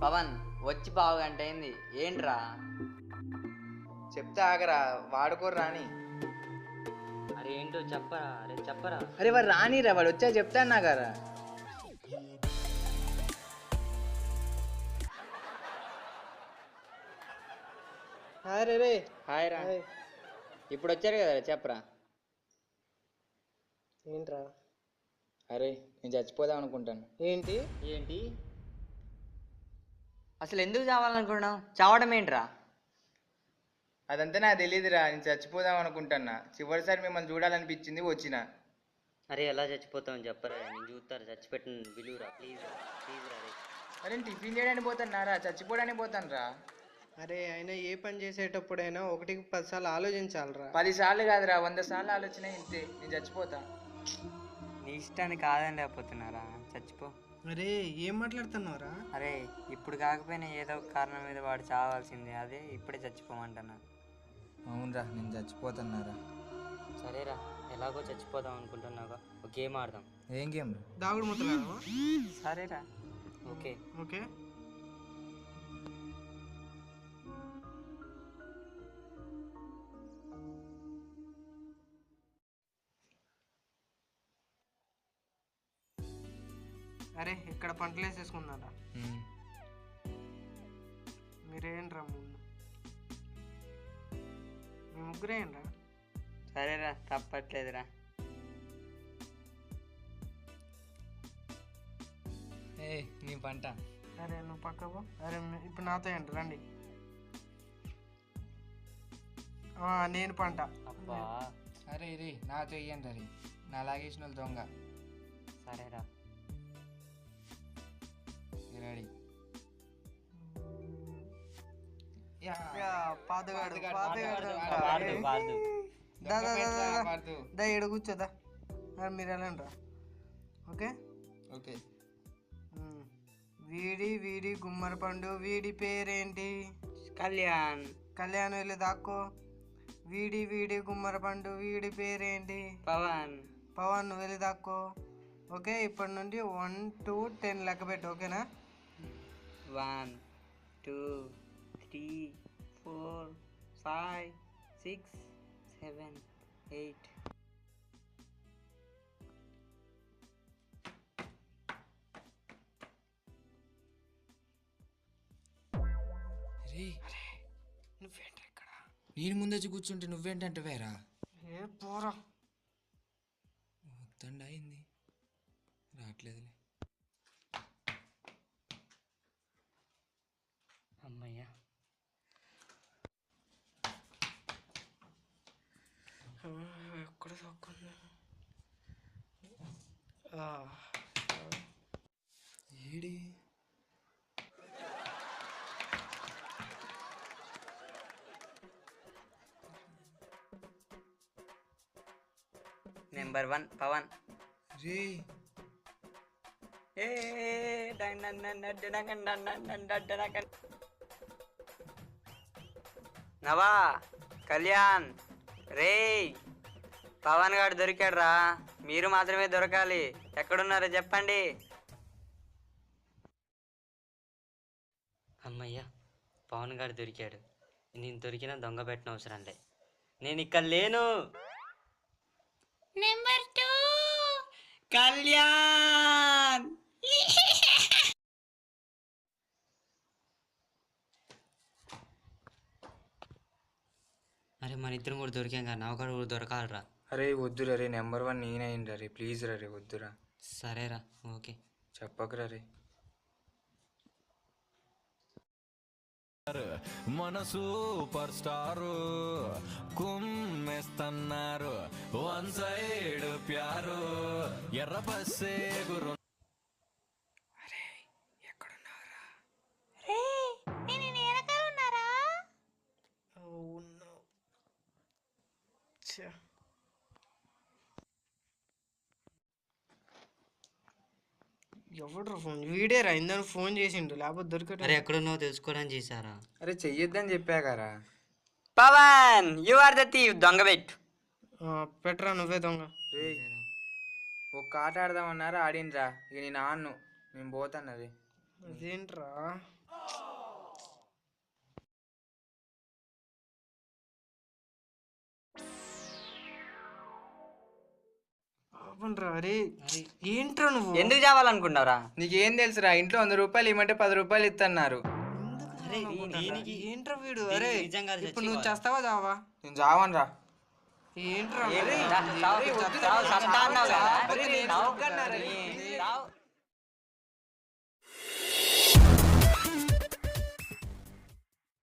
పవన్ వచ్చి బావు గంట అయింది ఏంట్రా? చెప్తే ఆగరా, వాడుకోరు రాని. అరే ఏంటో చెప్పరా, అరే చెప్పరా. అరే వాడు రానిరా, వాడు వచ్చా చెప్తాను నాకరా. హాయ్ రే. హాయ్ రా. ఇప్పుడు వచ్చారు కదా చెప్పరా. ఏంట్రా? అరే నేను చచ్చిపోదాం అనుకుంటాను. ఏంటి ఏంటి అసలు ఎందుకు చావాలనుకుంటున్నావు? చావడం ఏంట్రా? అదంతా నాకు తెలియదురా, నేను చచ్చిపోదాం అనుకుంటున్నా. చివరిసారి మిమ్మల్ని చూడాలనిపించింది, వచ్చిన. అరే ఎలా చచ్చిపోతామని చెప్పరా, నేను చూస్తారు చచ్చిపెట్టిన విలువరా, ప్లీజ్ ప్లీజ్ రా. అరే నేను టిఫిన్ చేయడానికి పోతాను చచ్చిపోవడానికి పోతాను రా. అరే అయినా ఏ పని చేసేటప్పుడైనా 1కి 10 సార్లు ఆలోచించాలరా. 10 సార్లు కాదురా, 100 సార్లు ఆలోచన ఇంతే. నేను చచ్చిపోతా. నీ ఇష్టాన్ని కాదని లేకపోతున్నారా, చచ్చిపో. అరే ఏం మాట్లాడుతున్నావురా? అరే ఇప్పుడు కాకపోయినా ఏదో ఒక కారణం మీద వాడు చావాల్సిందే, అదే ఇప్పుడే చచ్చిపోమంటున్నా. అవునరా, నేను చచ్చిపోతున్నారా. సరేరా, ఎలాగో చచ్చిపోదాం అనుకుంటున్నాగా ఒక గేమ్ ఆడదాం. ఏం గేమ్? దాగుడు ముత్తలాడమా? సరేరా, ఓకే ఓకే. అరే ఇక్కడ పంటలు వేసేసుకున్నారా? మీరేంట్రా ముందు? మీ ముగ్గురేంట్రా? సరేరా, తప్పట్లేదురా. నీ పంట. అరే నువ్వు పక్కకు. అరే ఇప్పుడు నాతో ఏంటి రండి. నేను పంట. అబ్బా అరే రే నాతో ఇయ్యండి రే, నా లాగేసిన వాళ్ళు దొంగ. సరేరా. రెడీ. పాతగాడు ఏడు కూర్చోదా. మీరు వెళ్ళండి రా. Okay okay. వీడి వీడి గుమ్మడి పండు. వీడి పేరేంటి? కళ్యాణ్. కళ్యాణ్ వెళ్ళి దాక్కో. వీడి వీడి గుమ్మడి పండు. వీడి పేరేంటి? పవన్. పవన్ నువ్వు వెళ్ళి దాక్కో. ఓకే, ఇప్పటి నుండి 1 to 10 లెక్క పెట్టు. ఓకేనా? 1 2 3 4 5 6 7 8. నువ్వేంటి ఇక్కడ? నేను ముందొచ్చి కూర్చుంటే నువ్వేంటంటే వేరా. ఏ పోరా. వద్దండి అయింది, రావట్లేదులే. అమ్మయ్యా. ఎక్కడ తక్కువ ఏడి? నెంబర్ 1 పవన్. రే నవా, కళ్యాణ్, రే పవన్ గారు దొరికాడు రా. మీరు మాత్రమే దొరకాలి. ఎక్కడున్నారో చెప్పండి. అమ్మయ్యా, పవన్ గారు దొరికాడు. నేను దొరికినా దొంగ పెట్టిన అవసరం లే. నేను ఇక్కడ లేను. నెంబర్ 2 కళ్యాణ్. అరే మన ఇద్దరం కూడా దొరికాం కదా, నవకాడు కూడా దొరకాలరా. అరే వద్దురా రే, నెంబర్ 1 నేనైందిరా రే, ప్లీజ్ రా రే, వద్దురా. సరేరా, ఓకే. చెప్పకురా రే. మన సూపర్ స్టారు కుమ్మేస్తున్నారు, 1 సైడ్ ప్యారు, ఎర్ర బస్సే గురు. అరే ఎక్కడున్నారా? రే నేను నీ వెనకాల ఉన్నారా? ఉన్నావు. ఎవడు ఫోన్? వీడేరా ఇందాక ఫోన్ చేసిండు, లేకపోతే దొరికట. అరే ఎక్కడున్నావు తెలుసుకోవడానికి చేశారా? అరే చెయ్యొద్దని చెప్పాకరా. పవన్ యు ఆర్ ద థీవ్, దొంగ పెట్టు. పెట్టరా నువ్వే దొంగ. రే ఒక ఆట ఆడదామన్నారా, ఆడినరా. ఇక నేను ఆన్ను, నేను పోతాను. అది అదేంట్రా అరే ఏంట్రా నువ్వు ఎందుకు చావాలనుకున్నారా? నీకేం తెలుసురా, ఇంట్లో 100 రూపాయలు ఇవ్వమంటే 10 రూపాయలు ఇస్తున్నారు. ఏంట్రా వీడు? అరే ఇప్పుడు నువ్వు చేస్తావా చావా? నేను చావనరా. ఏంట్రా చావు, చావు, చావు, చావు, చావు, చావు, చావు, చావు, చావు, చావు, చావు, చావు, చావు, చావు, చావు, చావు, చావు,